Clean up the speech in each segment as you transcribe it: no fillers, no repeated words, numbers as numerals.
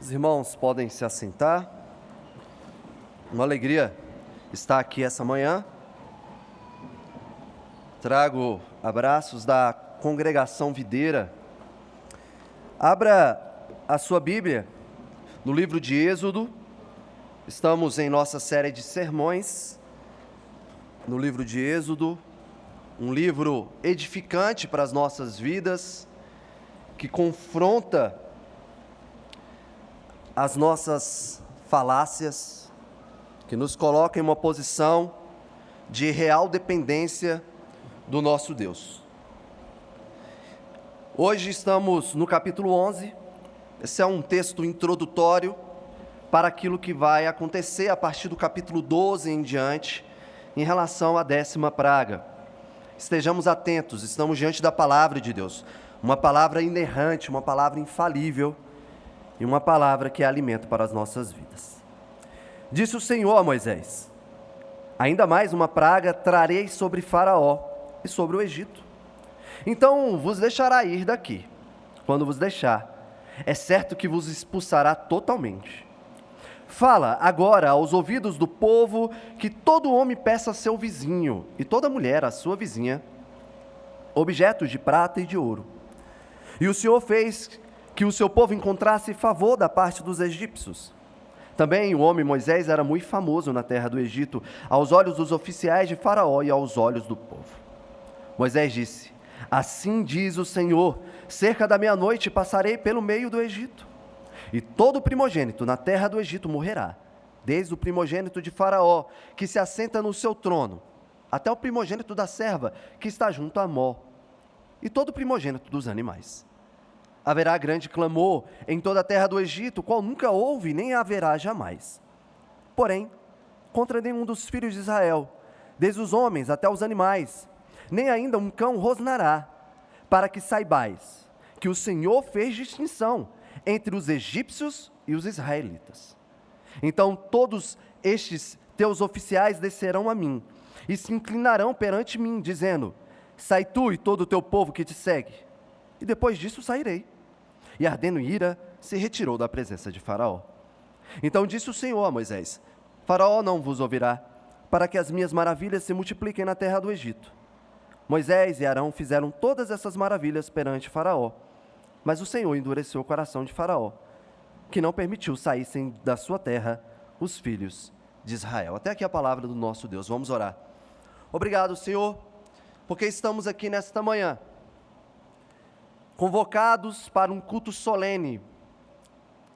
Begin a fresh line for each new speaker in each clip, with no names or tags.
Os irmãos podem se assentar. Uma alegria estar aqui essa manhã. Trago abraços da congregação videira. Abra a sua Bíblia no livro de Êxodo. Estamos em nossa série de sermões no livro de Êxodo, um livro edificante para as nossas vidas, que confronta as nossas falácias, que nos coloca em uma posição de real dependência do nosso Deus. Hoje estamos no capítulo 11, esse é um texto introdutório para aquilo que vai acontecer a partir do capítulo 12 em diante, em relação à 10ª praga. Estejamos atentos, estamos diante da palavra de Deus, uma palavra inerrante, uma palavra infalível, e uma palavra que é alimento para as nossas vidas. Disse o Senhor a Moisés: ainda mais uma praga trarei sobre Faraó e sobre o Egito. Então vos deixará ir daqui. Quando vos deixar, é certo que vos expulsará totalmente. Fala agora aos ouvidos do povo que todo homem peça a seu vizinho e toda mulher a sua vizinha objetos de prata e de ouro. E o Senhor fez que o seu povo encontrasse favor da parte dos egípcios. Também o homem Moisés era muito famoso na terra do Egito, aos olhos dos oficiais de Faraó e aos olhos do povo. Moisés disse: assim diz o Senhor, cerca da meia-noite passarei pelo meio do Egito, e todo primogênito na terra do Egito morrerá, desde o primogênito de Faraó, que se assenta no seu trono, até o primogênito da serva, que está junto a Mó, e todo primogênito dos animais. Haverá grande clamor em toda a terra do Egito, qual nunca houve nem haverá jamais. Porém, contra nenhum dos filhos de Israel, desde os homens até os animais, nem ainda um cão rosnará, para que saibais que o Senhor fez distinção entre os egípcios e os israelitas. Então todos estes teus oficiais descerão a mim, e se inclinarão perante mim, dizendo: sai tu e todo o teu povo que te segue. E depois disso sairei. E ardendo em ira, se retirou da presença de Faraó. Então disse o Senhor a Moisés: Faraó não vos ouvirá, para que as minhas maravilhas se multipliquem na terra do Egito. Moisés e Arão fizeram todas essas maravilhas perante Faraó, mas o Senhor endureceu o coração de Faraó, que não permitiu saíssem da sua terra os filhos de Israel. Até aqui a palavra do nosso Deus. Vamos orar. Obrigado, Senhor, porque estamos aqui nesta manhã, convocados para um culto solene,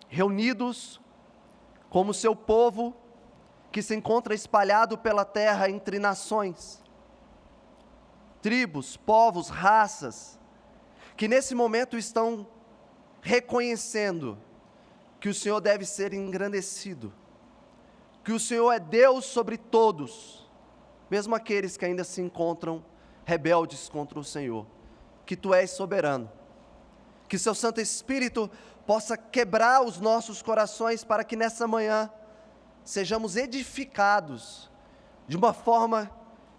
reunidos como seu povo que se encontra espalhado pela terra entre nações, tribos, povos, raças, que nesse momento estão reconhecendo que o Senhor deve ser engrandecido, que o Senhor é Deus sobre todos, mesmo aqueles que ainda se encontram rebeldes contra o Senhor, que Tu és soberano, que Seu Santo Espírito possa quebrar os nossos corações para que nessa manhã sejamos edificados de uma forma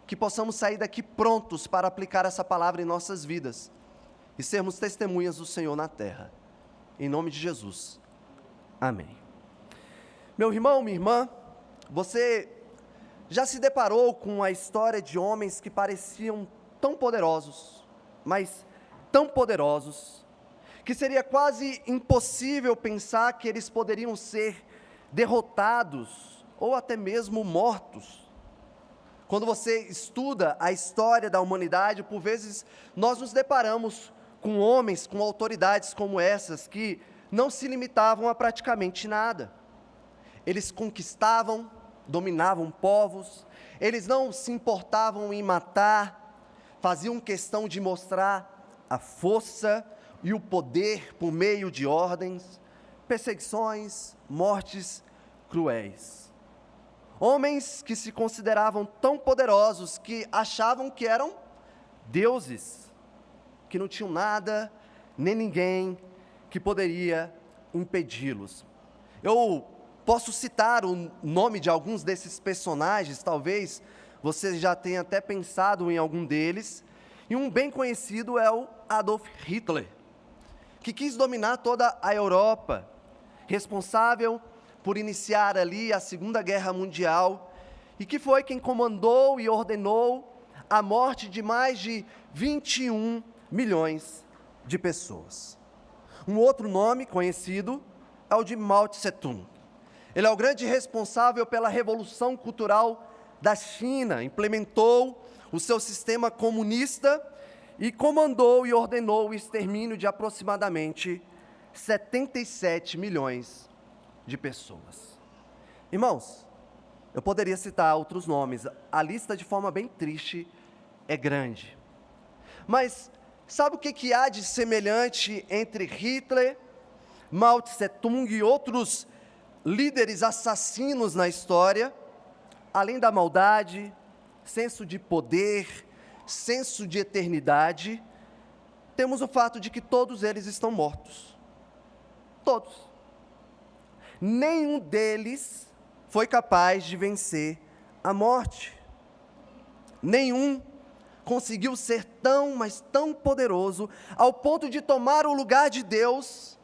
que possamos sair daqui prontos para aplicar essa palavra em nossas vidas e sermos testemunhas do Senhor na terra. Em nome de Jesus. Amém. Meu irmão, minha irmã, você já se deparou com a história de homens que pareciam tão poderosos, mas tão poderosos, que seria quase impossível pensar que eles poderiam ser derrotados ou até mesmo mortos? Quando você estuda a história da humanidade, por vezes nós nos deparamos com homens, com autoridades como essas, que não se limitavam a praticamente nada. Eles conquistavam, dominavam povos, eles não se importavam em matar, faziam questão de mostrar a força e o poder por meio de ordens, perseguições, mortes cruéis. Homens que se consideravam tão poderosos que achavam que eram deuses, que não tinham nada, nem ninguém que poderia impedi-los. Eu posso citar o nome de alguns desses personagens, talvez você já tenha até pensado em algum deles, e um bem conhecido é o Adolf Hitler, que quis dominar toda a Europa. responsável por iniciar ali a Segunda Guerra Mundial, e que foi quem comandou e ordenou a morte de mais de 21 milhões de pessoas. Um outro nome conhecido é o de Mao Tse-tung. Ele é o grande responsável pela Revolução Cultural da China, implementou o seu sistema comunista e comandou e ordenou o extermínio de aproximadamente 77 milhões de pessoas. Irmãos, eu poderia citar outros nomes, a lista de forma bem triste é grande. Mas sabe o que há de semelhante entre Hitler, Mao Tse-tung e outros líderes assassinos na história? Além da maldade, senso de poder, senso de eternidade, temos o fato de que todos eles estão mortos. Todos. Nenhum deles foi capaz de vencer a morte. Nenhum conseguiu ser tão, mas tão poderoso, ao ponto de tomar o lugar de Deus,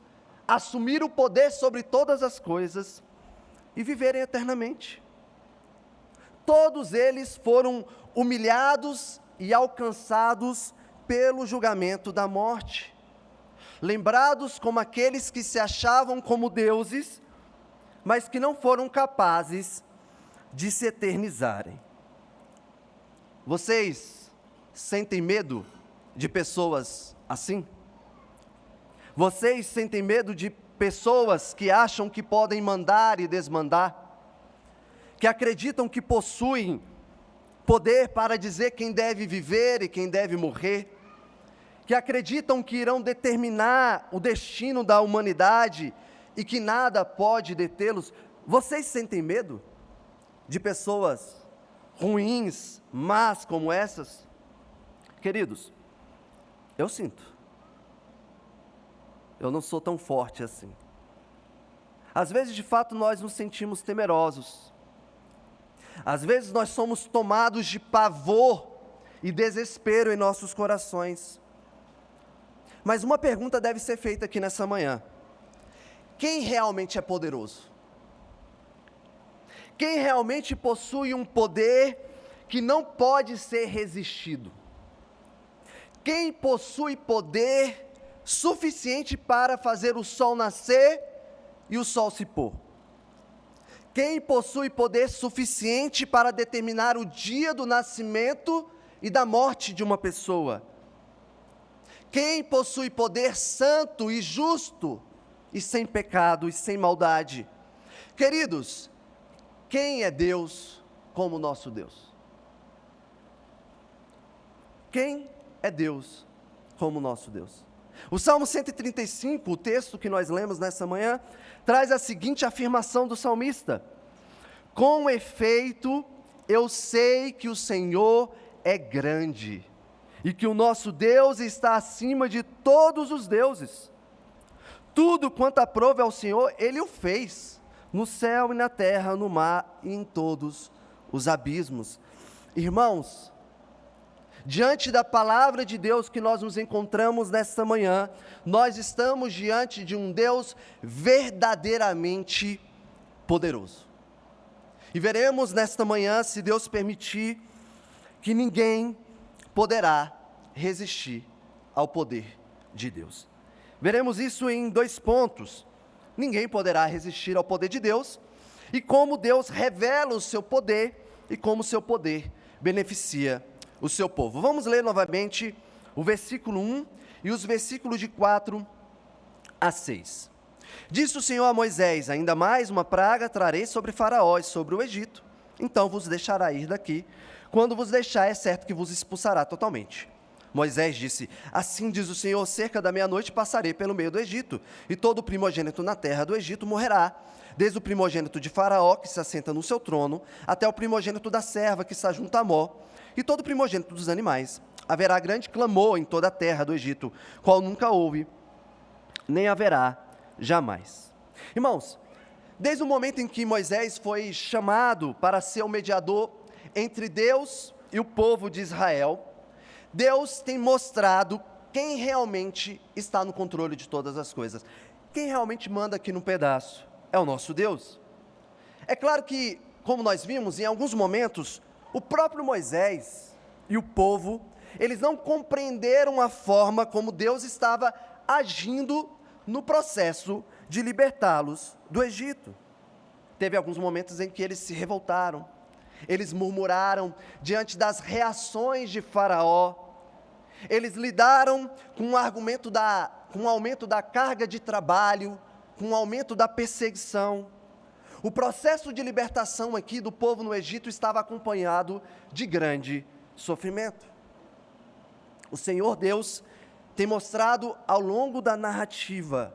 assumir o poder sobre todas as coisas e viverem eternamente. Todos eles foram humilhados e alcançados pelo julgamento da morte, lembrados como aqueles que se achavam como deuses, mas que não foram capazes de se eternizarem. Vocês sentem medo de pessoas assim? Vocês sentem medo de pessoas que acham que podem mandar e desmandar? Que acreditam que possuem poder para dizer quem deve viver e quem deve morrer? Que acreditam que irão determinar o destino da humanidade e que nada pode detê-los? Vocês sentem medo de pessoas ruins, más como essas? Queridos, eu sinto. Eu não sou tão forte assim. Às vezes, de fato, nós nos sentimos temerosos. Às vezes nós somos tomados de pavor e desespero em nossos corações. Mas uma pergunta deve ser feita aqui nessa manhã: quem realmente é poderoso? Quem realmente possui um poder que não pode ser resistido? Quem possui poder suficiente para fazer o sol nascer e o sol se pôr? Quem possui poder suficiente para determinar o dia do nascimento e da morte de uma pessoa? Quem possui poder santo e justo e sem pecado e sem maldade? Queridos, quem é Deus como nosso Deus? Quem é Deus como nosso Deus? O Salmo 135, o texto que nós lemos nessa manhã, traz a seguinte afirmação do salmista: com efeito, eu sei que o Senhor é grande, e que o nosso Deus está acima de todos os deuses. Tudo quanto aprove ao Senhor, Ele o fez, no céu e na terra, no mar e em todos os abismos. Irmãos, diante da palavra de Deus que nós nos encontramos nesta manhã, nós estamos diante de um Deus verdadeiramente poderoso. E veremos nesta manhã, se Deus permitir, que ninguém poderá resistir ao poder de Deus. Veremos isso em 2 pontos. Ninguém poderá resistir ao poder de Deus, e como Deus revela o seu poder, e como o seu poder beneficia o seu povo. Vamos ler novamente o versículo 1 e os versículos de 4 a 6. Disse o Senhor a Moisés: ainda mais uma praga trarei sobre Faraó e sobre o Egito, então vos deixará ir daqui. Quando vos deixar, é certo que vos expulsará totalmente. Moisés disse: assim diz o Senhor, cerca da meia-noite passarei pelo meio do Egito, e todo primogênito na terra do Egito morrerá, desde o primogênito de Faraó, que se assenta no seu trono, até o primogênito da serva, que está junto a Mó, e todo primogênito dos animais. Haverá grande clamor em toda a terra do Egito, qual nunca houve, nem haverá jamais. Irmãos, desde o momento em que Moisés foi chamado para ser o mediador entre Deus e o povo de Israel, Deus tem mostrado quem realmente está no controle de todas as coisas. quem realmente manda aqui no pedaço é o nosso Deus. É claro que, como nós vimos, em alguns momentos, o próprio Moisés e o povo, eles não compreenderam a forma como Deus estava agindo no processo de libertá-los do Egito. Teve alguns momentos em que eles se revoltaram, eles murmuraram diante das reações de Faraó, eles lidaram com o aumento da carga de trabalho, com o aumento da perseguição. O processo de libertação aqui do povo no Egito estava acompanhado de grande sofrimento. O Senhor Deus tem mostrado ao longo da narrativa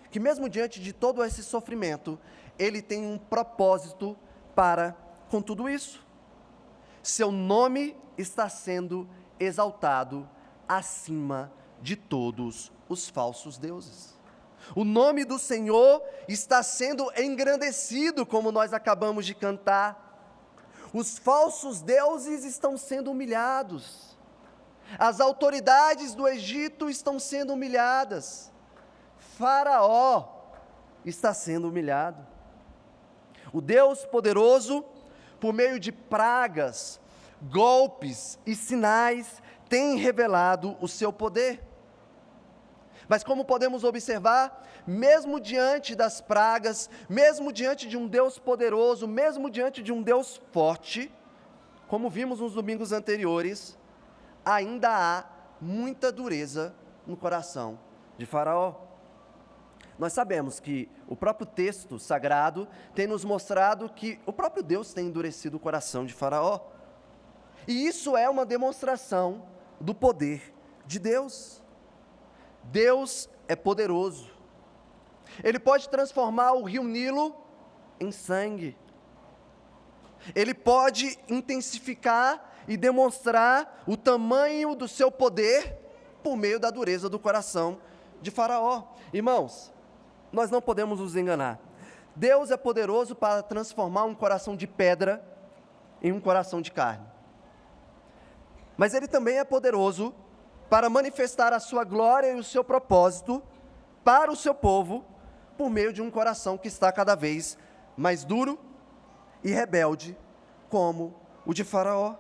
que mesmo diante de todo esse sofrimento, Ele tem um propósito para com tudo isso. Seu nome está sendo exaltado acima de todos os falsos deuses. O nome do Senhor está sendo engrandecido, como nós acabamos de cantar. Os falsos deuses estão sendo humilhados. As autoridades do Egito estão sendo humilhadas. Faraó está sendo humilhado. O Deus poderoso, por meio de pragas, golpes e sinais, tem revelado o seu poder. Mas como podemos observar, mesmo diante das pragas, mesmo diante de um Deus poderoso, mesmo diante de um Deus forte, como vimos nos domingos anteriores, ainda há muita dureza no coração de Faraó. Nós sabemos que o próprio texto sagrado tem nos mostrado que o próprio Deus tem endurecido o coração de Faraó. E isso é uma demonstração do poder de Deus. Deus é poderoso. Ele pode transformar o rio Nilo em sangue. Ele pode intensificar e demonstrar o tamanho do seu poder por meio da dureza do coração de Faraó. Irmãos, nós não podemos nos enganar. Deus é poderoso para transformar um coração de pedra em um coração de carne. Mas Ele também é poderoso para manifestar a sua glória e o seu propósito para o seu povo, por meio de um coração que está cada vez mais duro e rebelde, como o de Faraó.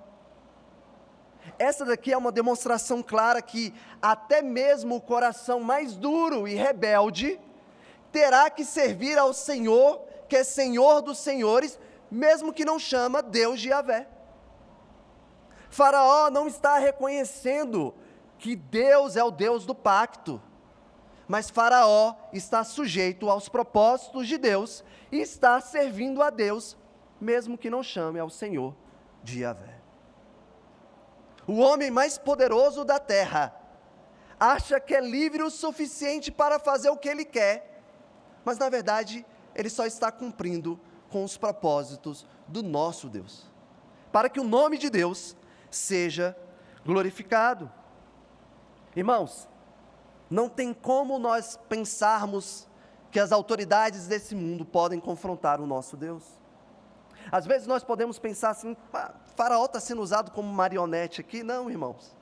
Essa daqui é uma demonstração clara que até mesmo o coração mais duro e rebelde terá que servir ao Senhor, que é Senhor dos senhores, mesmo que não chama Deus de Yahvé. Faraó não está reconhecendo que Deus é o Deus do pacto, mas Faraó está sujeito aos propósitos de Deus e está servindo a Deus, mesmo que não chame ao Senhor de Yahvé. O homem mais poderoso da terra acha que é livre o suficiente para fazer o que ele quer, mas na verdade ele só está cumprindo com os propósitos do nosso Deus, para que o nome de Deus seja glorificado. Irmãos, não tem como nós pensarmos que as autoridades desse mundo podem confrontar o nosso Deus. Às vezes nós podemos pensar assim, Faraó está sendo usado como marionete aqui. Não, irmãos.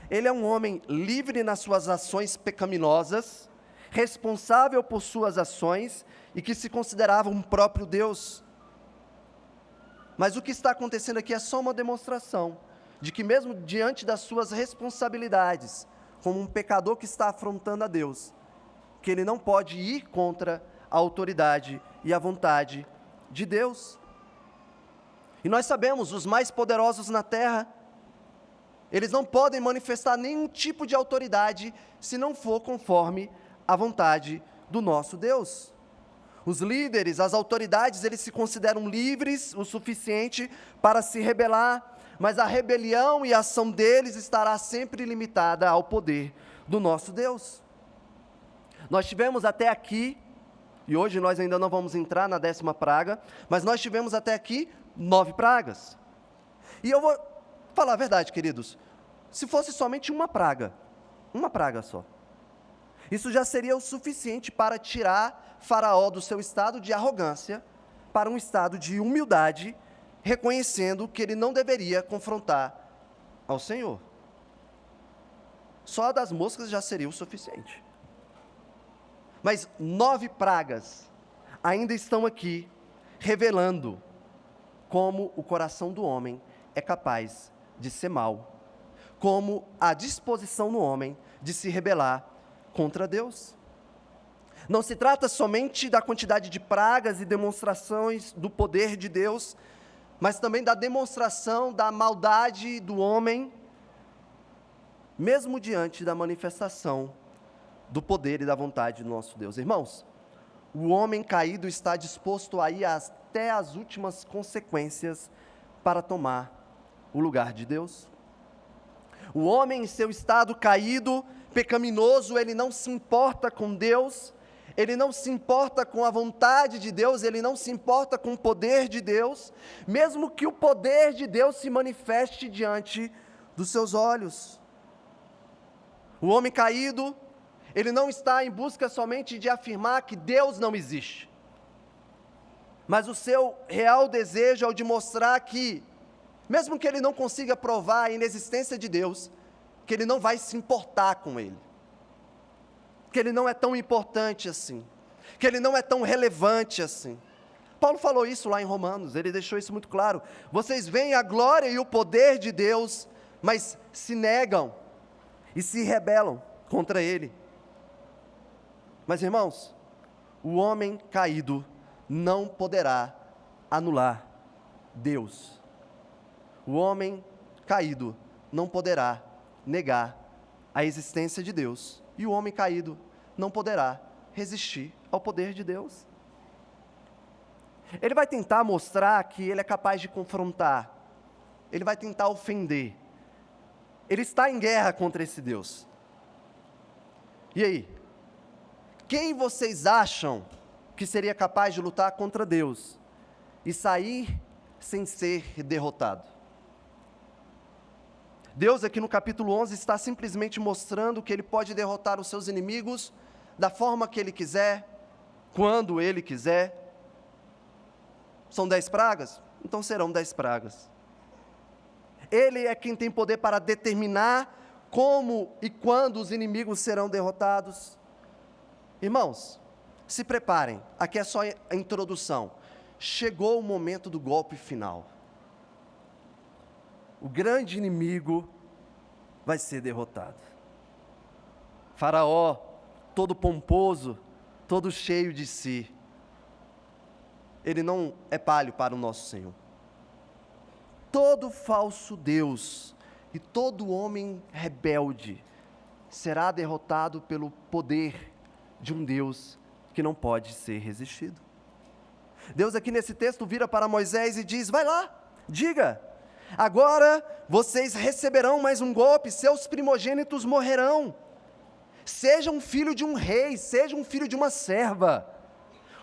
Ele é um homem livre nas suas ações pecaminosas, responsável por suas ações e que se considerava um próprio Deus. Mas o que está acontecendo aqui é só uma demonstração de que mesmo diante das suas responsabilidades, como um pecador que está afrontando a Deus, que ele não pode ir contra a autoridade e a vontade de Deus. E nós sabemos, os mais poderosos na terra, eles não podem manifestar nenhum tipo de autoridade se não for conforme a vontade do nosso Deus. Os líderes, as autoridades, eles se consideram livres o suficiente para se rebelar, mas a rebelião e a ação deles estará sempre limitada ao poder do nosso Deus. Nós tivemos até aqui, e hoje nós ainda não vamos entrar na 10ª praga, mas nós tivemos até aqui 9 pragas. E eu vou falar a verdade, queridos, se fosse somente uma praga só, isso já seria o suficiente para tirar Faraó do seu estado de arrogância para um estado de humildade, reconhecendo que ele não deveria confrontar ao Senhor. Só a das moscas já seria o suficiente. Mas 9 pragas ainda estão aqui, revelando como o coração do homem é capaz de ser mau, como a disposição no homem de se rebelar contra Deus. Não se trata somente da quantidade de pragas e demonstrações do poder de Deus, mas também da demonstração da maldade do homem, mesmo diante da manifestação do poder e da vontade do nosso Deus. Irmãos, o homem caído está disposto a ir até as últimas consequências para tomar o lugar de Deus. O homem, em seu estado caído, pecaminoso, ele não se importa com Deus, ele não se importa com a vontade de Deus, ele não se importa com o poder de Deus, mesmo que o poder de Deus se manifeste diante dos seus olhos. O homem caído, ele não está em busca somente de afirmar que Deus não existe, mas o seu real desejo é o de mostrar que, mesmo que ele não consiga provar a inexistência de Deus, que ele não vai se importar com ele, que ele não é tão importante assim, que ele não é tão relevante assim. Paulo falou isso lá em Romanos, ele deixou isso muito claro. Vocês veem a glória e o poder de Deus, mas se negam e se rebelam contra ele. Mas, irmãos, o homem caído não poderá anular Deus. O homem caído não poderá negar a existência de Deus. E o homem caído não poderá resistir ao poder de Deus. Ele vai tentar mostrar que ele é capaz de confrontar. Ele vai tentar ofender. Ele está em guerra contra esse Deus. E aí? Quem vocês acham que seria capaz de lutar contra Deus e sair sem ser derrotado? Deus aqui no capítulo 11 está simplesmente mostrando que Ele pode derrotar os seus inimigos da forma que Ele quiser, quando Ele quiser. São 10 pragas? Então serão 10 pragas. Ele é quem tem poder para determinar como e quando os inimigos serão derrotados. Irmãos, se preparem, aqui é só a introdução. Chegou o momento do golpe final. O grande inimigo vai ser derrotado. Faraó, todo pomposo, todo cheio de si, ele não é palho para o nosso Senhor. Todo falso Deus e todo homem rebelde será derrotado pelo poder de um Deus que não pode ser resistido. Deus aqui nesse texto vira para Moisés e diz: vai lá, diga, agora vocês receberão mais um golpe, seus primogênitos morrerão. Seja um filho de um rei, seja um filho de uma serva,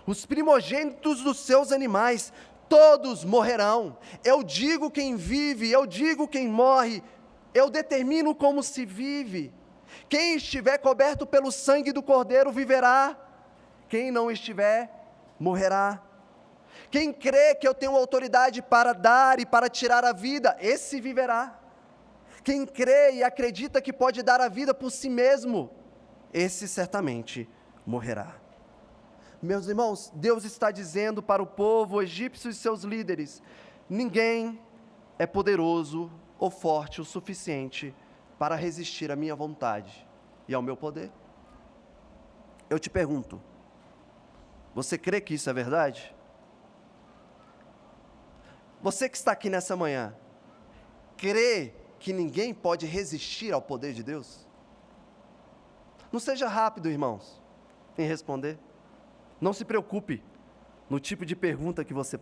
os primogênitos dos seus animais, todos morrerão. Eu digo quem vive, eu digo quem morre, eu determino como se vive. Quem estiver coberto pelo sangue do Cordeiro viverá, quem não estiver, morrerá. Quem crê que eu tenho autoridade para dar e para tirar a vida, esse viverá. Quem crê e acredita que pode dar a vida por si mesmo, esse certamente morrerá. Meus irmãos, Deus está dizendo para o povo egípcio e seus líderes: ninguém é poderoso ou forte o suficiente para resistir à minha vontade e ao meu poder. Eu te pergunto, você crê que isso é verdade? Você que está aqui nessa manhã, crê que ninguém pode resistir ao poder de Deus? Não seja rápido, irmãos, em responder. Não se preocupe no tipo de pergunta que você,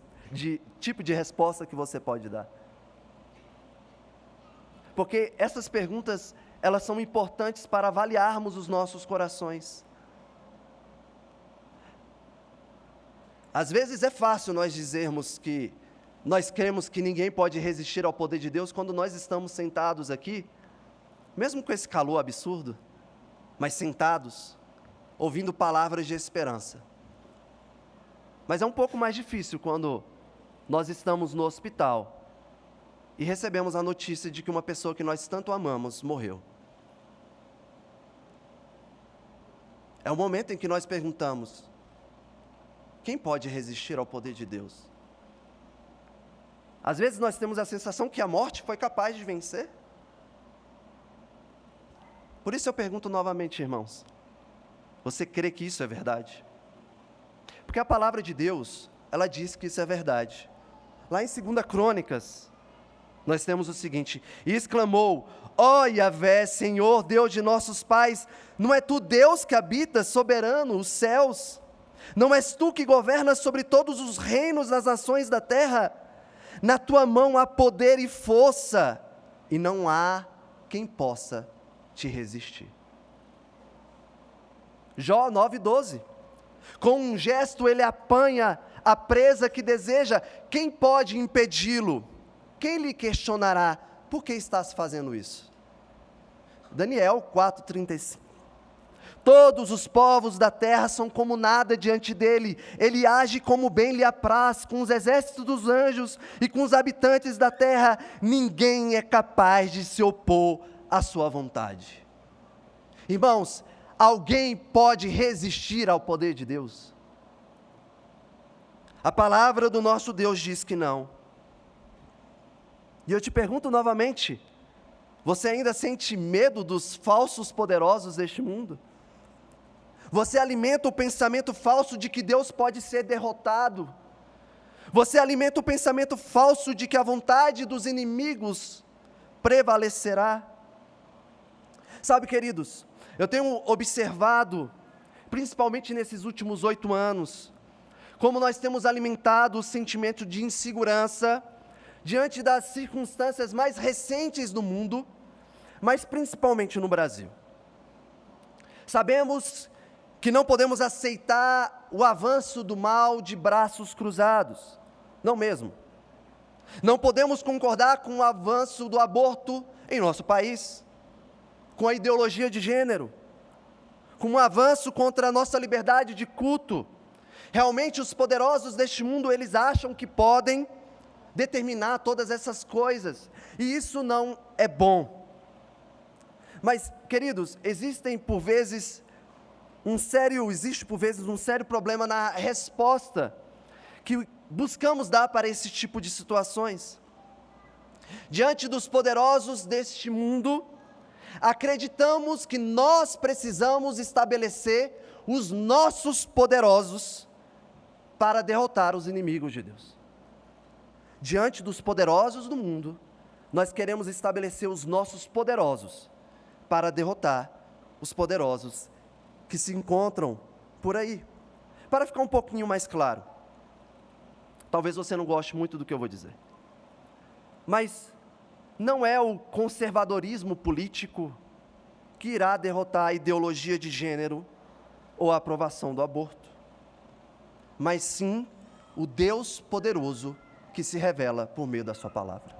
tipo de resposta que você pode dar. Porque essas perguntas, elas são importantes para avaliarmos os nossos corações. Às vezes é fácil nós dizermos que nós cremos que ninguém pode resistir ao poder de Deus quando nós estamos sentados aqui, mesmo com esse calor absurdo, mas sentados, ouvindo palavras de esperança. Mas é um pouco mais difícil quando nós estamos no hospital e recebemos a notícia de que uma pessoa que nós tanto amamos morreu. É o momento em que nós perguntamos: quem pode resistir ao poder de Deus? Às vezes nós temos a sensação que a morte foi capaz de vencer. Por isso eu pergunto novamente, irmãos, você crê que isso é verdade? Porque a palavra de Deus, ela diz que isso é verdade. Lá em 2 Crônicas, nós temos o seguinte: e exclamou: ó Yahvé, Senhor, Deus de nossos pais, não é tu Deus que habita soberano os céus? Não és tu que governas sobre todos os reinos das nações da terra? Na tua mão há poder e força, e não há quem possa te resistir. Jó 9:12. Com um gesto ele apanha a presa que deseja. Quem pode impedi-lo? Quem lhe questionará? Por que estás fazendo isso? Daniel 4:35. Todos os povos da terra são como nada diante dele. Ele age como bem lhe apraz, com os exércitos dos anjos e com os habitantes da terra. Ninguém é capaz de se opor à sua vontade. Irmãos, alguém pode resistir ao poder de Deus? A palavra do nosso Deus diz que não. E eu te pergunto novamente: você ainda sente medo dos falsos poderosos deste mundo? Você alimenta o pensamento falso de que Deus pode ser derrotado? Você alimenta o pensamento falso de que a vontade dos inimigos prevalecerá? Sabe, queridos, eu tenho observado, principalmente nesses últimos 8 anos, como nós temos alimentado o sentimento de insegurança diante das circunstâncias mais recentes do mundo, mas principalmente no Brasil. Sabemos que não podemos aceitar o avanço do mal de braços cruzados, não mesmo. Não podemos concordar com o avanço do aborto em nosso país, com a ideologia de gênero, com o avanço contra a nossa liberdade de culto. Realmente os poderosos deste mundo, eles acham que podem determinar todas essas coisas, e isso não é bom. Mas, queridos, existe por vezes um sério problema na resposta que buscamos dar para esse tipo de situações. Diante dos poderosos deste mundo, acreditamos que nós precisamos estabelecer os nossos poderosos para derrotar os inimigos de Deus. Diante dos poderosos do mundo, nós queremos estabelecer os nossos poderosos para derrotar os poderosos que se encontram por aí. Para ficar um pouquinho mais claro, talvez você não goste muito do que eu vou dizer, mas não é o conservadorismo político que irá derrotar a ideologia de gênero ou a aprovação do aborto, mas sim o Deus poderoso que se revela por meio da sua palavra.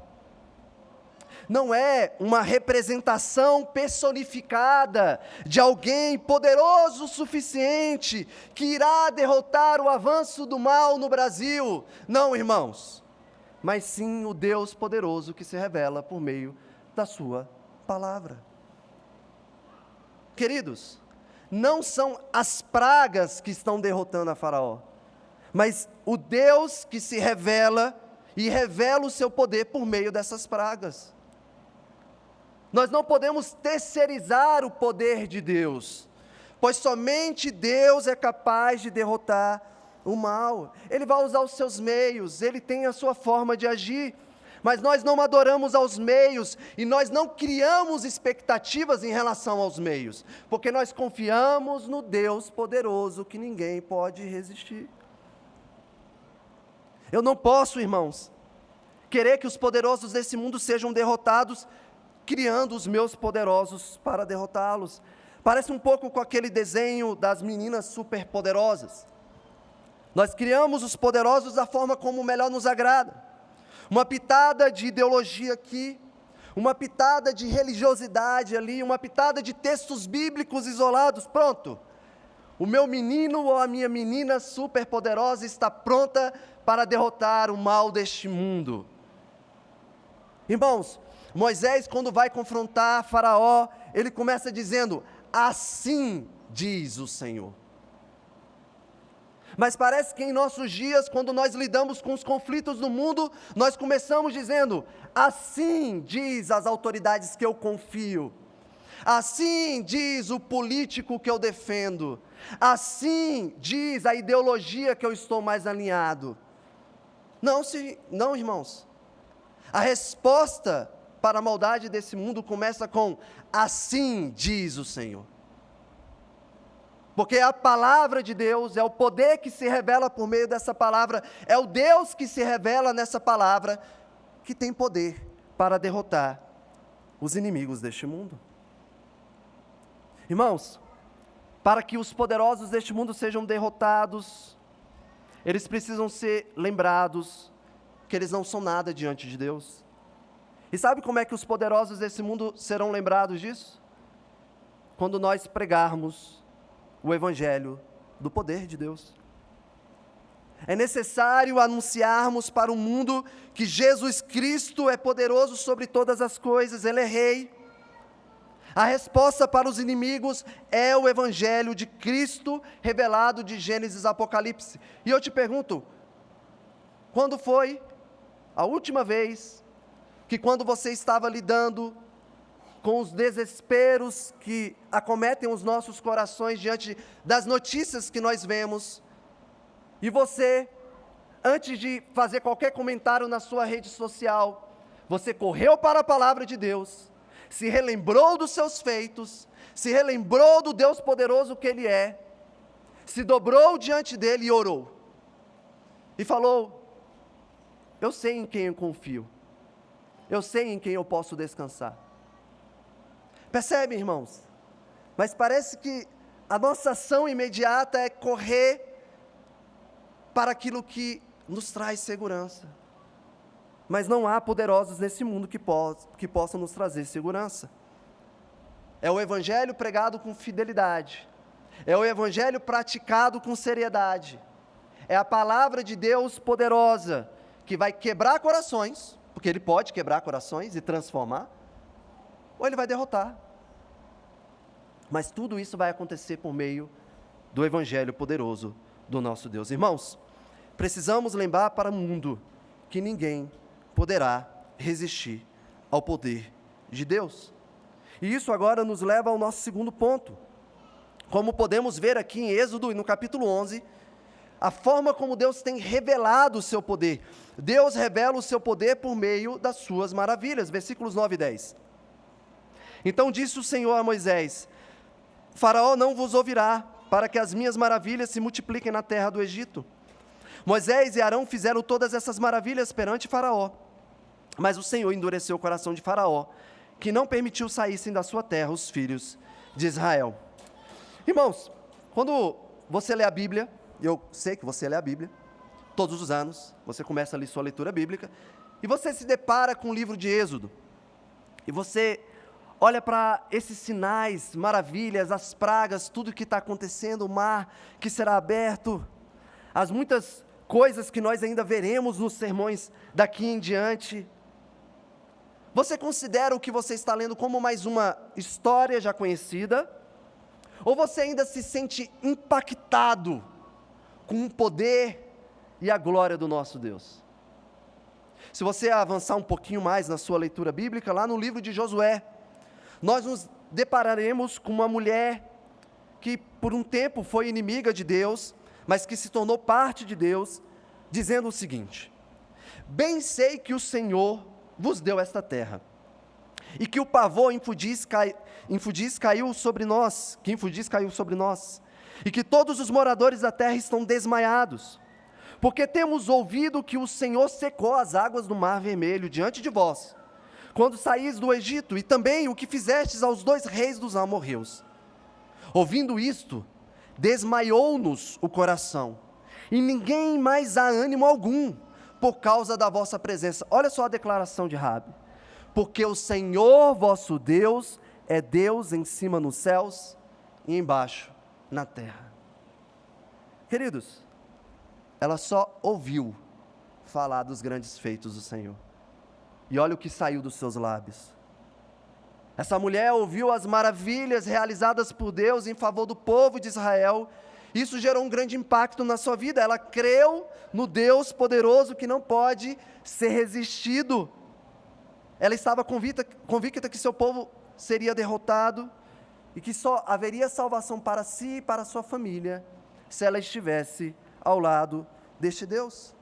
Não é uma representação personificada de alguém poderoso o suficiente que irá derrotar o avanço do mal no Brasil. Não, irmãos, mas sim o Deus poderoso que se revela por meio da sua palavra. Queridos, não são as pragas que estão derrotando a Faraó, mas o Deus que se revela e revela o seu poder por meio dessas pragas. Nós não podemos terceirizar o poder de Deus, pois somente Deus é capaz de derrotar o mal. Ele vai usar os seus meios, Ele tem a sua forma de agir, mas nós não adoramos aos meios, e nós não criamos expectativas em relação aos meios, porque nós confiamos no Deus poderoso que ninguém pode resistir. Eu não posso, irmãos, querer que os poderosos desse mundo sejam derrotados, criando os meus poderosos para derrotá-los. Parece um pouco com aquele desenho das meninas superpoderosas. Nós criamos os poderosos da forma como melhor nos agrada. Uma pitada de ideologia aqui, uma pitada de religiosidade ali, uma pitada de textos bíblicos isolados, pronto. O meu menino ou a minha menina superpoderosa está pronta para derrotar o mal deste mundo. Irmãos, Moisés, quando vai confrontar Faraó, ele começa dizendo: assim diz o Senhor. Mas parece que em nossos dias, quando nós lidamos com os conflitos do mundo, nós começamos dizendo: assim diz as autoridades que eu confio, assim diz o político que eu defendo, assim diz a ideologia que eu estou mais alinhado. Não, irmãos. A resposta para a maldade desse mundo começa com: assim diz o Senhor. Porque a palavra de Deus é o poder que se revela por meio dessa palavra, é o Deus que se revela nessa palavra, que tem poder para derrotar os inimigos deste mundo. Irmãos, para que os poderosos deste mundo sejam derrotados, eles precisam ser lembrados que eles não são nada diante de Deus. E sabe como é que os poderosos desse mundo serão lembrados disso? Quando nós pregarmos o Evangelho do poder de Deus. É necessário anunciarmos para o mundo que Jesus Cristo é poderoso sobre todas as coisas, Ele é Rei. A resposta para os inimigos é o Evangelho de Cristo, revelado de Gênesis a Apocalipse. E eu te pergunto, quando foi a última vez que, quando você estava lidando com os desesperos que acometem os nossos corações diante das notícias que nós vemos, e você, antes de fazer qualquer comentário na sua rede social, você correu para a palavra de Deus, se relembrou dos seus feitos, se relembrou do Deus poderoso que Ele é, se dobrou diante dEle e orou, e falou: eu sei em quem eu confio, eu sei em quem eu posso descansar. Percebe, irmãos? Mas parece que a nossa ação imediata é correr para aquilo que nos traz segurança. Mas não há poderosos nesse mundo que possam nos trazer segurança. É o Evangelho pregado com fidelidade. É o Evangelho praticado com seriedade. É a palavra de Deus poderosa, que vai quebrar corações, porque Ele pode quebrar corações e transformar, ou Ele vai derrotar. Mas tudo isso vai acontecer por meio do Evangelho poderoso do nosso Deus. Irmãos, precisamos lembrar para o mundo que ninguém poderá resistir ao poder de Deus. E isso agora nos leva ao nosso segundo ponto. Como podemos ver aqui em Êxodo, no capítulo 11, a forma como Deus tem revelado o seu poder. Deus revela o seu poder por meio das suas maravilhas. Versículos 9 e 10. Então disse o Senhor a Moisés: Faraó não vos ouvirá, para que as minhas maravilhas se multipliquem na terra do Egito. Moisés e Arão fizeram todas essas maravilhas perante Faraó. Mas o Senhor endureceu o coração de Faraó, que não permitiu saíssem da sua terra os filhos de Israel. Irmãos, quando você lê a Bíblia, eu sei que você lê a Bíblia, todos os anos, você começa ali sua leitura bíblica, e você se depara com o livro de Êxodo, e você olha para esses sinais, maravilhas, as pragas, tudo que está acontecendo, o mar que será aberto, as muitas coisas que nós ainda veremos nos sermões daqui em diante. Você considera o que você está lendo como mais uma história já conhecida? Ou você ainda se sente impactado com o poder e a glória do nosso Deus? Se você avançar um pouquinho mais na sua leitura bíblica, lá no livro de Josué, nós nos depararemos com uma mulher que por um tempo foi inimiga de Deus, mas que se tornou parte de Deus, dizendo o seguinte: bem sei que o Senhor vos deu esta terra, e que o pavor infundis caiu sobre nós, e que todos os moradores da terra estão desmaiados, porque temos ouvido que o Senhor secou as águas do Mar Vermelho diante de vós, quando saís do Egito, e também o que fizestes aos 2 reis dos amorreus. Ouvindo isto, desmaiou-nos o coração, e ninguém mais há ânimo algum, por causa da vossa presença. Olha só a declaração de Raabe: porque o Senhor vosso Deus é Deus em cima nos céus e embaixo na terra. Queridos, ela só ouviu falar dos grandes feitos do Senhor, e olha o que saiu dos seus lábios: Essa mulher ouviu as maravilhas realizadas por Deus em favor do povo de Israel. Isso gerou um grande impacto na sua vida. Ela creu no Deus poderoso que não pode ser resistido. Ela estava convicta que seu povo seria derrotado e que só haveria salvação para si e para sua família se ela estivesse ao lado deste Deus.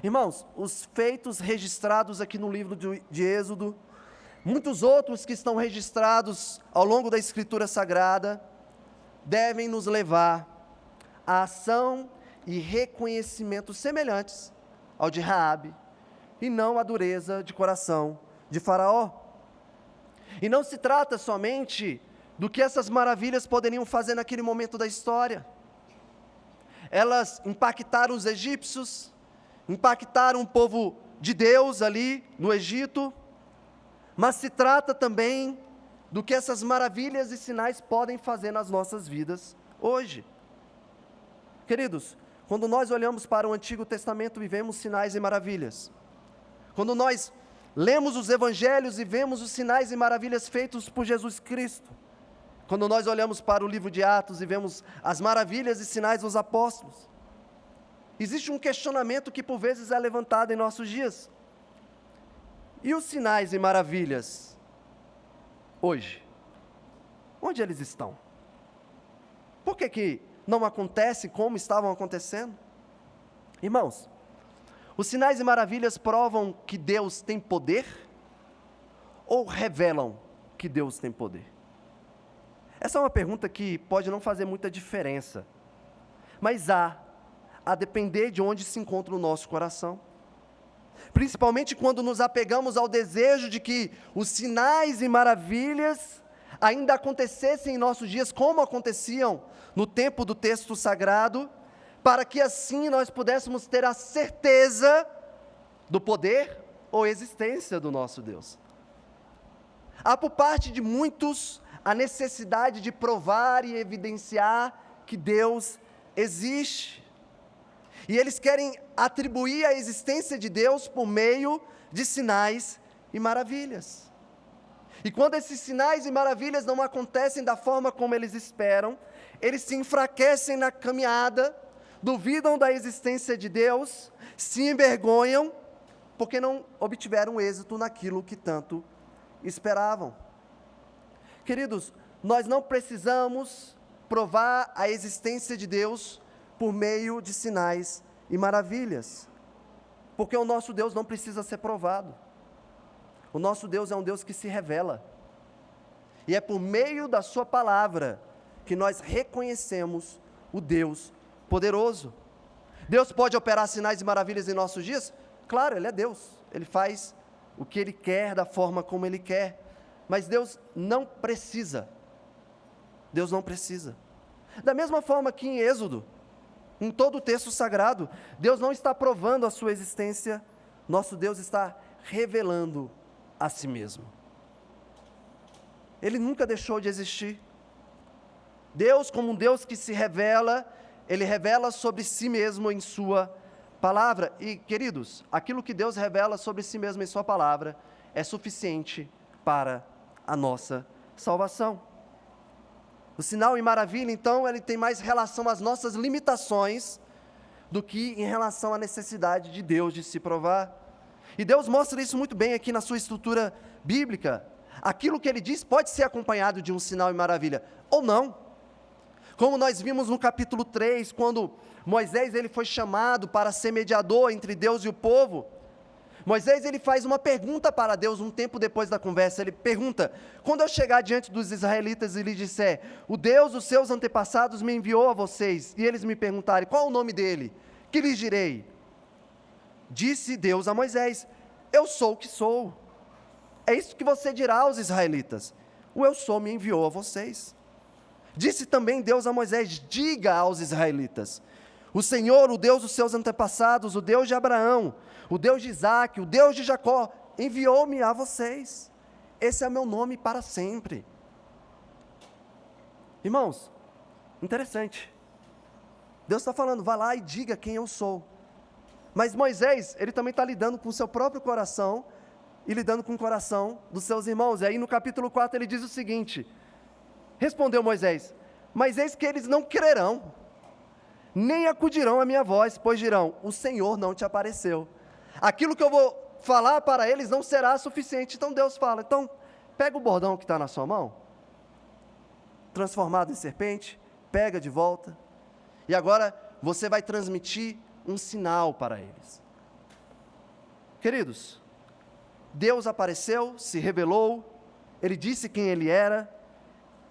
Irmãos, os feitos registrados aqui no livro de Êxodo, muitos outros que estão registrados ao longo da Escritura Sagrada, devem nos levar à ação e reconhecimento semelhantes ao de Raabe, e não à dureza de coração de Faraó. E não se trata somente do que essas maravilhas poderiam fazer naquele momento da história. Elas impactaram os egípcios, impactaram o povo de Deus ali no Egito, mas se trata também do que essas maravilhas e sinais podem fazer nas nossas vidas hoje. Queridos, quando nós olhamos para o Antigo Testamento e vemos sinais e maravilhas, quando nós lemos os Evangelhos e vemos os sinais e maravilhas feitos por Jesus Cristo, quando nós olhamos para o livro de Atos e vemos as maravilhas e sinais dos apóstolos, existe um questionamento que por vezes é levantado em nossos dias. E os sinais e maravilhas hoje? Onde eles estão? Por que não acontecem como estavam acontecendo? Irmãos, os sinais e maravilhas provam que Deus tem poder ou revelam que Deus tem poder? Essa é uma pergunta que pode não fazer muita diferença, mas a depender de onde se encontra o nosso coração. Principalmente quando nos apegamos ao desejo de que os sinais e maravilhas ainda acontecessem em nossos dias, como aconteciam no tempo do texto sagrado, para que assim nós pudéssemos ter a certeza do poder ou existência do nosso Deus. Há por parte de muitos a necessidade de provar e evidenciar que Deus existe. E eles querem atribuir a existência de Deus por meio de sinais e maravilhas. E quando esses sinais e maravilhas não acontecem da forma como eles esperam, eles se enfraquecem na caminhada, duvidam da existência de Deus, se envergonham, porque não obtiveram êxito naquilo que tanto esperavam. Queridos, nós não precisamos provar a existência de Deus por meio de sinais e maravilhas, porque o nosso Deus não precisa ser provado. O nosso Deus é um Deus que se revela, e é por meio da sua palavra que nós reconhecemos o Deus poderoso. Deus pode operar sinais e maravilhas em nossos dias? Claro, Ele é Deus, Ele faz o que Ele quer, da forma como Ele quer, mas Deus não precisa. Deus não precisa. Da mesma forma que em Êxodo, em todo o texto sagrado, Deus não está provando a sua existência, nosso Deus está revelando a si mesmo. Ele nunca deixou de existir. Deus, como um Deus que se revela, Ele revela sobre si mesmo em sua palavra. E, queridos, aquilo que Deus revela sobre si mesmo em sua palavra é suficiente para a nossa salvação. O sinal e maravilha, então, ele tem mais relação às nossas limitações do que em relação à necessidade de Deus de se provar. E Deus mostra isso muito bem aqui na sua estrutura bíblica. Aquilo que Ele diz pode ser acompanhado de um sinal e maravilha, ou não. Como nós vimos no capítulo 3, quando Moisés ele foi chamado para ser mediador entre Deus e o povo, Moisés ele faz uma pergunta para Deus um tempo depois da conversa. Ele pergunta: quando eu chegar diante dos israelitas e lhes disser, o Deus dos seus antepassados me enviou a vocês, e eles me perguntarem, qual o nome dele? Que lhes direi? Disse Deus a Moisés, eu sou o que sou. É isso que você dirá aos israelitas, o eu sou me enviou a vocês. Disse também Deus a Moisés, diga aos israelitas, o Senhor, o Deus dos seus antepassados, o Deus de Abraão, o Deus de Isaque, o Deus de Jacó, enviou-me a vocês. Esse é meu nome para sempre. Irmãos, interessante. Deus está falando, vá lá e diga quem eu sou. Mas Moisés, ele também está lidando com o seu próprio coração e lidando com o coração dos seus irmãos. E aí no capítulo 4 ele diz o seguinte: respondeu Moisés: mas eis que eles não crerão, nem acudirão à minha voz, pois dirão: o Senhor não te apareceu. Aquilo que eu vou falar para eles não será suficiente. Então Deus fala: então pega o bordão que está na sua mão, transformado em serpente, pega de volta, e agora você vai transmitir um sinal para eles. Queridos, Deus apareceu, se revelou, Ele disse quem Ele era,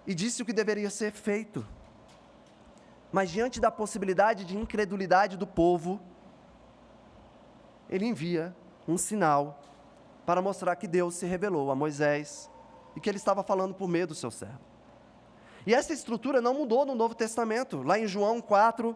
e disse o que deveria ser feito. Mas diante da possibilidade de incredulidade do povo, Ele envia um sinal para mostrar que Deus se revelou a Moisés, e que Ele estava falando por meio do seu servo. E essa estrutura não mudou no Novo Testamento. Lá em João 4,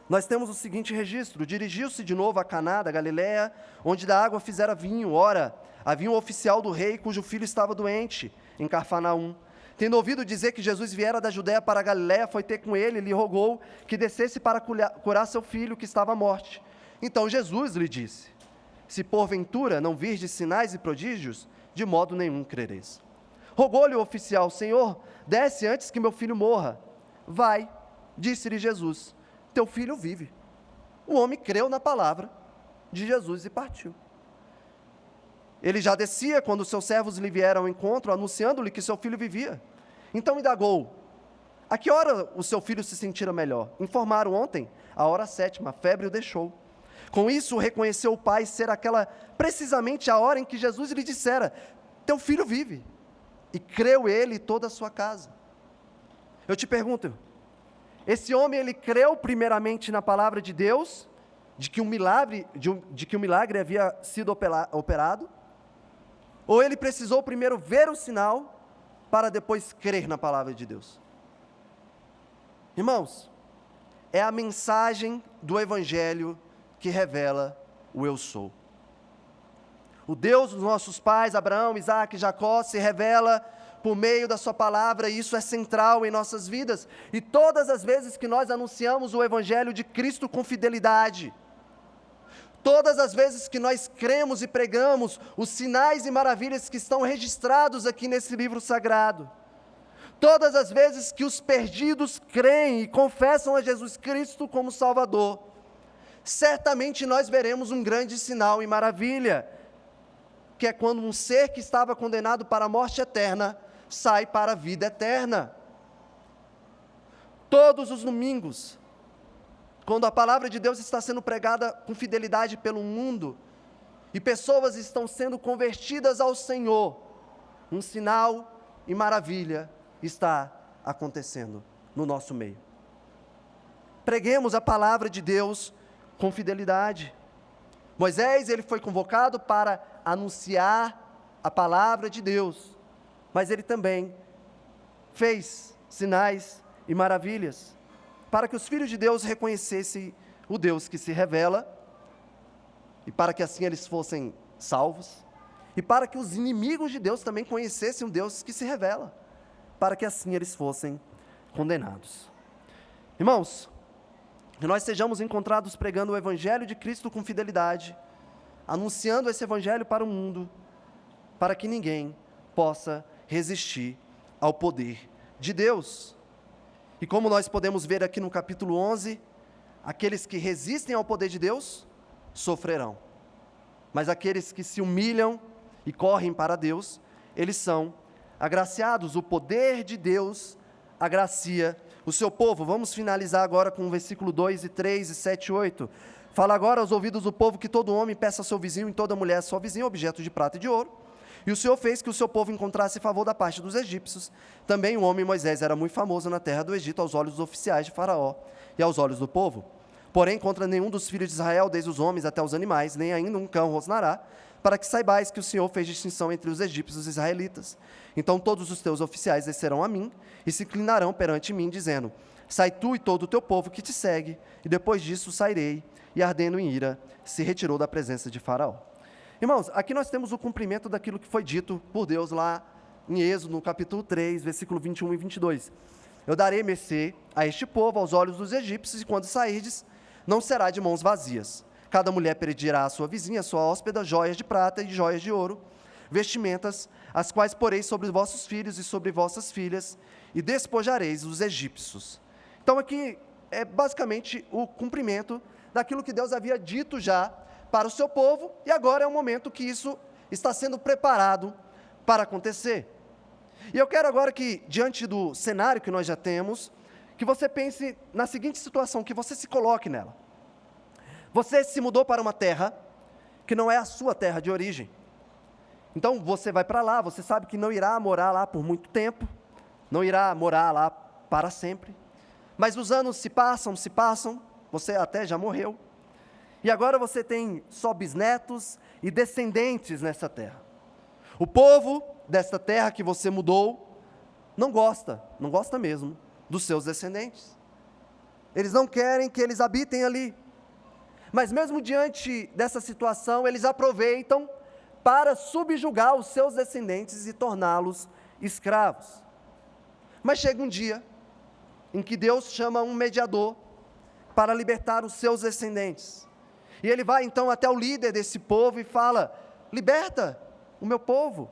nós temos o seguinte registro: dirigiu-se de novo a Caná da Galileia, onde da água fizera vinho. Ora, havia um oficial do rei, cujo filho estava doente, em Cafarnaum. Tendo ouvido dizer que Jesus viera da Judéia para a Galileia, foi ter com ele e lhe rogou que descesse para curar seu filho, que estava à morte. Então Jesus lhe disse: se porventura não virdes sinais e prodígios, de modo nenhum crereis. Rogou-lhe o oficial: Senhor, desce antes que meu filho morra. Vai, disse-lhe Jesus, teu filho vive. O homem creu na palavra de Jesus e partiu. Ele já descia quando seus servos lhe vieram ao encontro, anunciando-lhe que seu filho vivia. Então indagou: a que hora o seu filho se sentira melhor? Informaram ontem, a hora 7, a febre o deixou. Com isso reconheceu o pai ser aquela precisamente a hora em que Jesus lhe dissera: teu filho vive. E creu ele e toda a sua casa. Eu te pergunto, esse homem, ele creu primeiramente na palavra de Deus, de que um milagre havia sido operado? Ou ele precisou primeiro ver o sinal, para depois crer na palavra de Deus? Irmãos, é a mensagem do Evangelho que revela o eu sou. O Deus dos nossos pais, Abraão, Isaque e Jacó, se revela por meio da sua palavra, e isso é central em nossas vidas. E todas as vezes que nós anunciamos o Evangelho de Cristo com fidelidade, todas as vezes que nós cremos e pregamos os sinais e maravilhas que estão registrados aqui nesse livro sagrado, todas as vezes que os perdidos creem e confessam a Jesus Cristo como Salvador, certamente nós veremos um grande sinal e maravilha, que é quando um ser que estava condenado para a morte eterna, sai para a vida eterna. Todos os domingos, quando a palavra de Deus está sendo pregada com fidelidade pelo mundo, e pessoas estão sendo convertidas ao Senhor, um sinal e maravilha está acontecendo no nosso meio. Preguemos a palavra de Deus com fidelidade. Moisés, ele foi convocado para anunciar a palavra de Deus, mas ele também fez sinais e maravilhas, para que os filhos de Deus reconhecessem o Deus que se revela, e para que assim eles fossem salvos, e para que os inimigos de Deus também conhecessem o Deus que se revela, para que assim eles fossem condenados. Irmãos, que nós sejamos encontrados pregando o Evangelho de Cristo com fidelidade, anunciando esse Evangelho para o mundo, para que ninguém possa resistir ao poder de Deus. E como nós podemos ver aqui no capítulo 11, aqueles que resistem ao poder de Deus, sofrerão. Mas aqueles que se humilham e correm para Deus, eles são agraciados. O poder de Deus agracia o seu povo. Vamos finalizar agora com o versículo 2 e 3 e 7 e 8. Fala agora aos ouvidos do povo que todo homem peça a seu vizinho e toda mulher a sua vizinha objeto de prata e de ouro. E o Senhor fez que o seu povo encontrasse favor da parte dos egípcios. Também o homem Moisés era muito famoso na terra do Egito aos olhos dos oficiais de Faraó e aos olhos do povo. Porém, contra nenhum dos filhos de Israel, desde os homens até os animais, nem ainda um cão rosnará, para que saibais que o Senhor fez distinção entre os egípcios e os israelitas. Então todos os teus oficiais descerão a mim e se inclinarão perante mim, dizendo: sai tu e todo o teu povo que te segue. E depois disso sairei. E ardendo em ira, se retirou da presença de Faraó. Irmãos, aqui nós temos o cumprimento daquilo que foi dito por Deus lá em Êxodo, no capítulo 3, versículo 21 e 22. Eu darei mercê a este povo aos olhos dos egípcios, e quando sairdes, não será de mãos vazias. Cada mulher pedirá à sua vizinha, à sua hóspeda, joias de prata e joias de ouro, vestimentas, as quais poreis sobre vossos filhos e sobre vossas filhas, e despojareis os egípcios. Então aqui é basicamente o cumprimento daquilo que Deus havia dito já para o seu povo, e agora é o momento que isso está sendo preparado para acontecer. E eu quero agora que, diante do cenário que nós já temos, que você pense na seguinte situação, que você se coloque nela. Você se mudou para uma terra que não é a sua terra de origem. Então você vai para lá, você sabe que não irá morar lá por muito tempo, não irá morar lá para sempre. Mas os anos se passam, você até já morreu. E agora você tem só bisnetos e descendentes nessa terra. O povo desta terra que você mudou não gosta mesmo dos seus descendentes. Eles não querem que eles habitem ali. Mas mesmo diante dessa situação, eles aproveitam para subjugar os seus descendentes e torná-los escravos. Mas chega um dia em que Deus chama um mediador para libertar os seus descendentes. E ele vai então até o líder desse povo e fala: liberta o meu povo.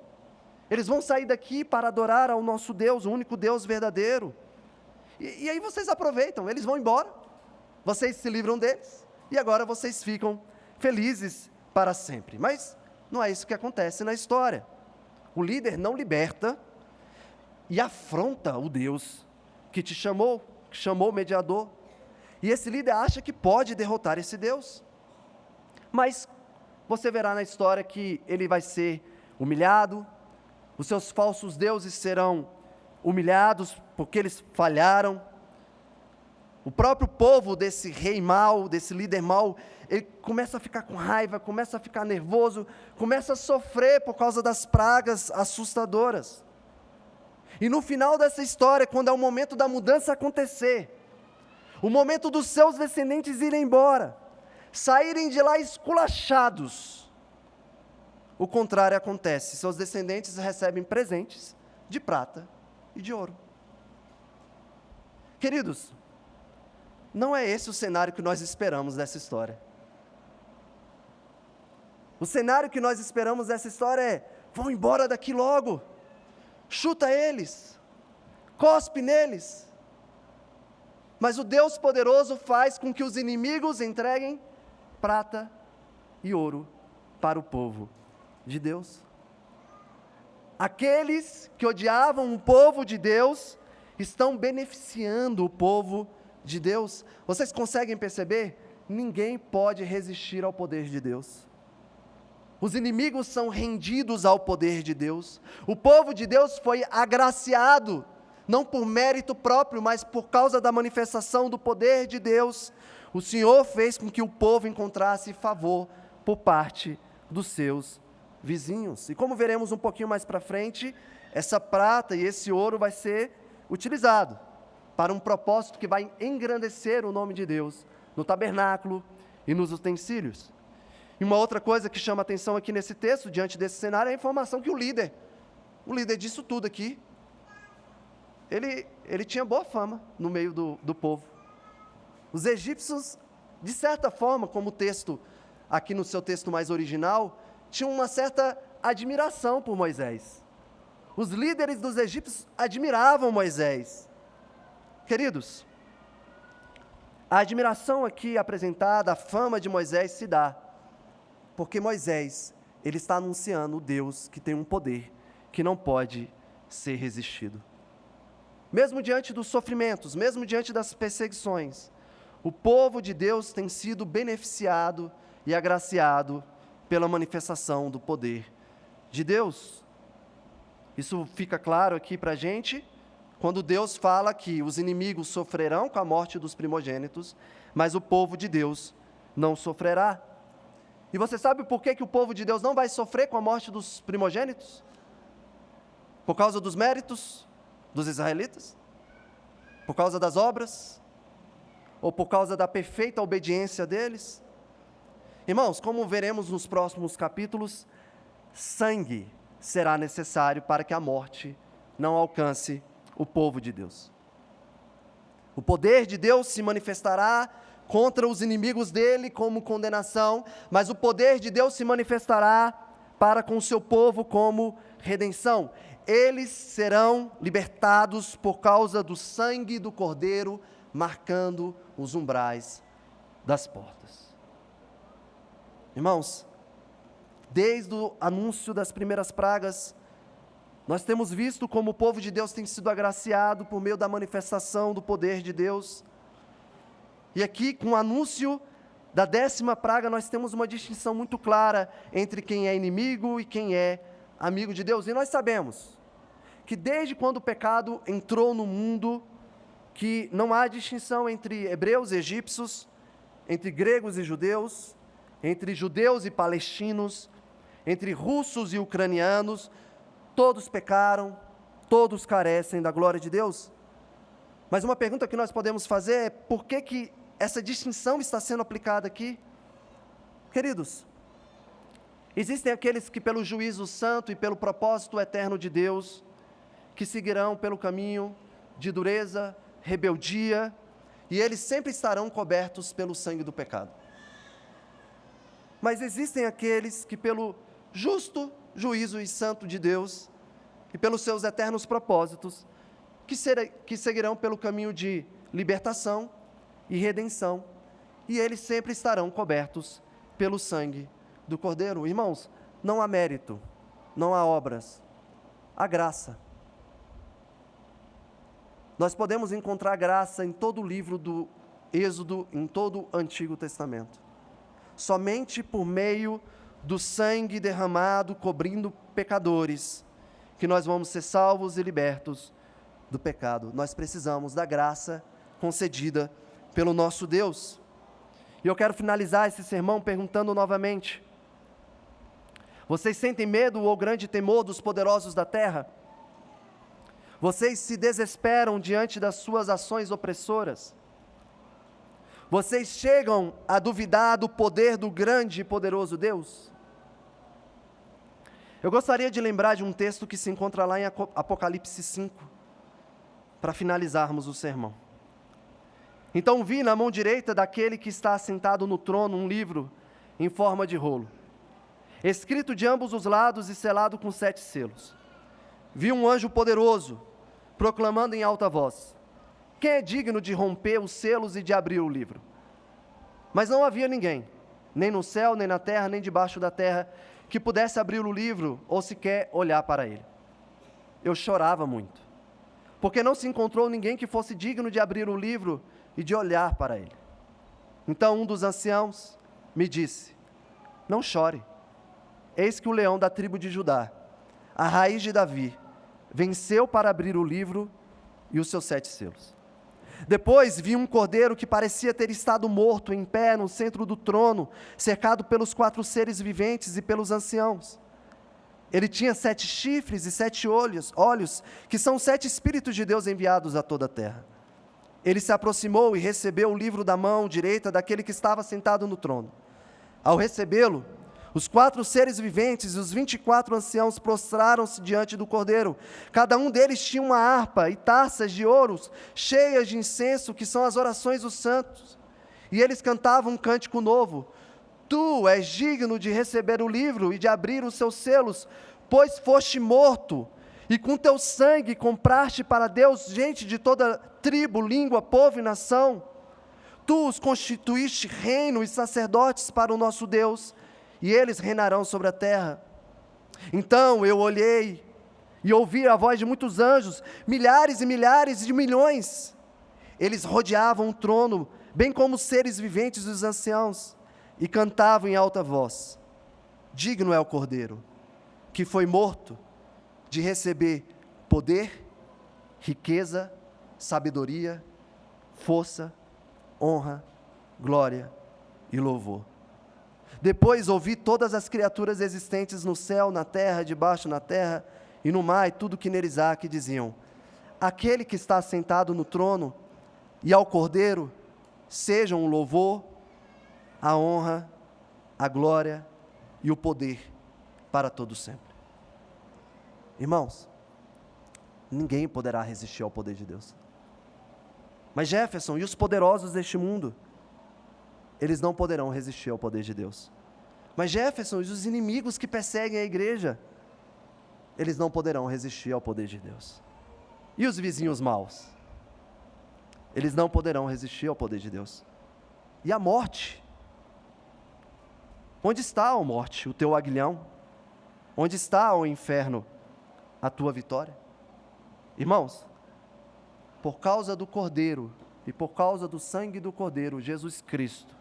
Eles vão sair daqui para adorar ao nosso Deus, o único Deus verdadeiro. E aí vocês aproveitam, eles vão embora, vocês se livram deles, e agora vocês ficam felizes para sempre. Mas não é isso que acontece na história. O líder não liberta e afronta o Deus que te chamou, que chamou o mediador. E esse líder acha que pode derrotar esse Deus. Mas você verá na história que ele vai ser humilhado, os seus falsos deuses serão humilhados porque eles falharam. O próprio povo desse rei mau, desse líder mau, ele começa a ficar com raiva, começa a ficar nervoso, começa a sofrer por causa das pragas assustadoras. E no final dessa história, quando é o momento da mudança acontecer, o momento dos seus descendentes irem embora, saírem de lá esculachados, o contrário acontece, seus descendentes recebem presentes de prata e de ouro. Queridos, não é esse o cenário que nós esperamos dessa história. O cenário que nós esperamos dessa história é: vão embora daqui logo, chuta eles, cospe neles. Mas o Deus poderoso faz com que os inimigos entreguem prata e ouro para o povo de Deus. Aqueles que odiavam o povo de Deus estão beneficiando o povo de Deus. Vocês conseguem perceber? Ninguém pode resistir ao poder de Deus. Os inimigos são rendidos ao poder de Deus. O povo de Deus foi agraciado, não por mérito próprio, mas por causa da manifestação do poder de Deus. O Senhor fez com que o povo encontrasse favor por parte dos seus vizinhos. E como veremos um pouquinho mais para frente, essa prata e esse ouro vai ser utilizado para um propósito que vai engrandecer o nome de Deus no tabernáculo e nos utensílios. E uma outra coisa que chama atenção aqui nesse texto, diante desse cenário, é a informação que o líder disso tudo aqui, ele tinha boa fama no meio do povo. Os egípcios, de certa forma, como o texto, aqui no seu texto mais original, tinham uma certa admiração por Moisés. Os líderes dos egípcios admiravam Moisés. Queridos, a admiração aqui apresentada, a fama de Moisés se dá porque Moisés, ele está anunciando o Deus que tem um poder que não pode ser resistido. Mesmo diante dos sofrimentos, mesmo diante das perseguições, o povo de Deus tem sido beneficiado e agraciado pela manifestação do poder de Deus. Isso fica claro aqui para a gente, quando Deus fala que os inimigos sofrerão com a morte dos primogênitos, mas o povo de Deus não sofrerá. E você sabe por que o povo de Deus não vai sofrer com a morte dos primogênitos? Por causa dos méritos dos israelitas? Por causa das obras? Ou por causa da perfeita obediência deles? Irmãos, como veremos nos próximos capítulos, sangue será necessário para que a morte não alcance o povo de Deus. O poder de Deus se manifestará contra os inimigos dele como condenação, mas o poder de Deus se manifestará para com o seu povo como redenção. Eles serão libertados por causa do sangue do Cordeiro, marcando os umbrais das portas. Irmãos, desde o anúncio das primeiras pragas, nós temos visto como o povo de Deus tem sido agraciado por meio da manifestação do poder de Deus. E aqui, com o anúncio da 10ª praga, nós temos uma distinção muito clara entre quem é inimigo e quem é amigo de Deus. E nós sabemos que desde quando o pecado entrou no mundo, que não há distinção entre hebreus e egípcios, entre gregos e judeus, entre judeus e palestinos, entre russos e ucranianos, todos pecaram, todos carecem da glória de Deus. Mas uma pergunta que nós podemos fazer é: por que essa distinção está sendo aplicada aqui? Queridos, existem aqueles que pelo juízo santo e pelo propósito eterno de Deus, que seguirão pelo caminho de dureza, rebeldia, e eles sempre estarão cobertos pelo sangue do pecado. Mas existem aqueles que pelo justo juízo e santo de Deus, e pelos seus eternos propósitos, que seguirão pelo caminho de libertação e redenção, e eles sempre estarão cobertos pelo sangue do Cordeiro. Irmãos, não há mérito, não há obras, há graça. Nós podemos encontrar graça em todo o livro do Êxodo, em todo o Antigo Testamento. Somente por meio do sangue derramado cobrindo pecadores, que nós vamos ser salvos e libertos do pecado. Nós precisamos da graça concedida pelo nosso Deus. E eu quero finalizar esse sermão perguntando novamente: vocês sentem medo ou grande temor dos poderosos da terra? Vocês se desesperam diante das suas ações opressoras? Vocês chegam a duvidar do poder do grande e poderoso Deus? Eu gostaria de lembrar de um texto que se encontra lá em Apocalipse 5, para finalizarmos o sermão. Então vi na mão direita daquele que está assentado no trono um livro em forma de rolo, escrito de ambos os lados e selado com 7 selos. Vi um anjo poderoso, proclamando em alta voz: quem é digno de romper os selos e de abrir o livro? Mas não havia ninguém, nem no céu, nem na terra, nem debaixo da terra, que pudesse abrir o livro ou sequer olhar para ele. Eu chorava muito, porque não se encontrou ninguém que fosse digno de abrir o livro e de olhar para ele. Então um dos anciãos me disse: não chore, eis que o leão da tribo de Judá, a raiz de Davi, venceu para abrir o livro e os seus 7 selos. Depois vi um cordeiro que parecia ter estado morto em pé no centro do trono, cercado pelos 4 seres viventes e pelos anciãos. Ele tinha 7 chifres e 7 olhos, que são 7 Espíritos de Deus enviados a toda a terra. Ele se aproximou e recebeu o livro da mão direita daquele que estava sentado no trono. Ao recebê-lo, os 4 seres viventes e os 24 anciãos prostraram-se diante do Cordeiro. Cada um deles tinha uma harpa e taças de ouro cheias de incenso, que são as orações dos santos. E eles cantavam um cântico novo: tu és digno de receber o livro e de abrir os seus selos, pois foste morto, e com teu sangue compraste para Deus gente de toda tribo, língua, povo e nação. Tu os constituíste reino e sacerdotes para o nosso Deus, e eles reinarão sobre a terra. Então eu olhei e ouvi a voz de muitos anjos, milhares e milhares de milhões. Eles rodeavam o trono, bem como os seres viventes e os anciãos, e cantavam em alta voz: digno é o Cordeiro, que foi morto, de receber poder, riqueza, sabedoria, força, honra, glória e louvor. Depois ouvi todas as criaturas existentes no céu, na terra, debaixo na terra e no mar, e tudo que neles há, que diziam: aquele que está sentado no trono e ao Cordeiro sejam o louvor, a honra, a glória e o poder para todo sempre. Irmãos, ninguém poderá resistir ao poder de Deus. Mas Jefferson, e os poderosos deste mundo? Eles não poderão resistir ao poder de Deus. Mas Jefferson, os inimigos que perseguem a igreja, eles não poderão resistir ao poder de Deus. E os vizinhos maus? Eles não poderão resistir ao poder de Deus. E a morte? Onde está, ó morte, o teu aguilhão? Onde está, ó inferno, a tua vitória? Irmãos, por causa do Cordeiro e por causa do sangue do Cordeiro, Jesus Cristo,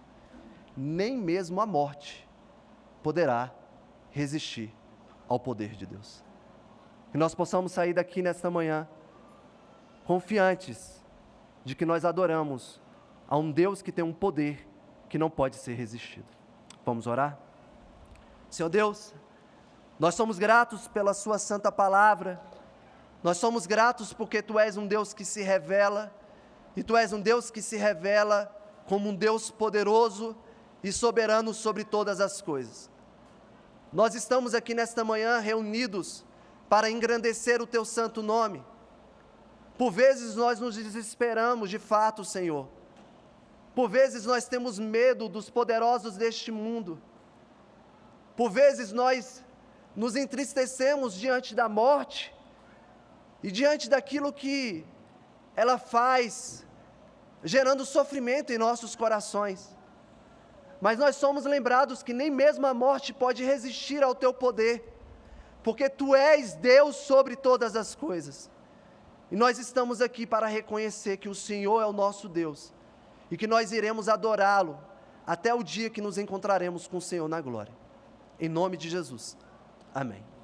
nem mesmo a morte poderá resistir ao poder de Deus. Que nós possamos sair daqui nesta manhã confiantes de que nós adoramos a um Deus que tem um poder que não pode ser resistido. Vamos orar? Senhor Deus, nós somos gratos pela sua santa palavra, nós somos gratos porque Tu és um Deus que se revela, e Tu és um Deus que se revela como um Deus poderoso e soberano sobre todas as coisas. Nós estamos aqui nesta manhã reunidos para engrandecer o Teu santo nome. Por vezes nós nos desesperamos de fato, Senhor. Por vezes nós temos medo dos poderosos deste mundo. Por vezes nós nos entristecemos diante da morte e diante daquilo que ela faz, gerando sofrimento em nossos corações. Mas nós somos lembrados que nem mesmo a morte pode resistir ao Teu poder, porque Tu és Deus sobre todas as coisas. E nós estamos aqui para reconhecer que o Senhor é o nosso Deus, e que nós iremos adorá-lo até o dia que nos encontraremos com o Senhor na glória. Em nome de Jesus. Amém.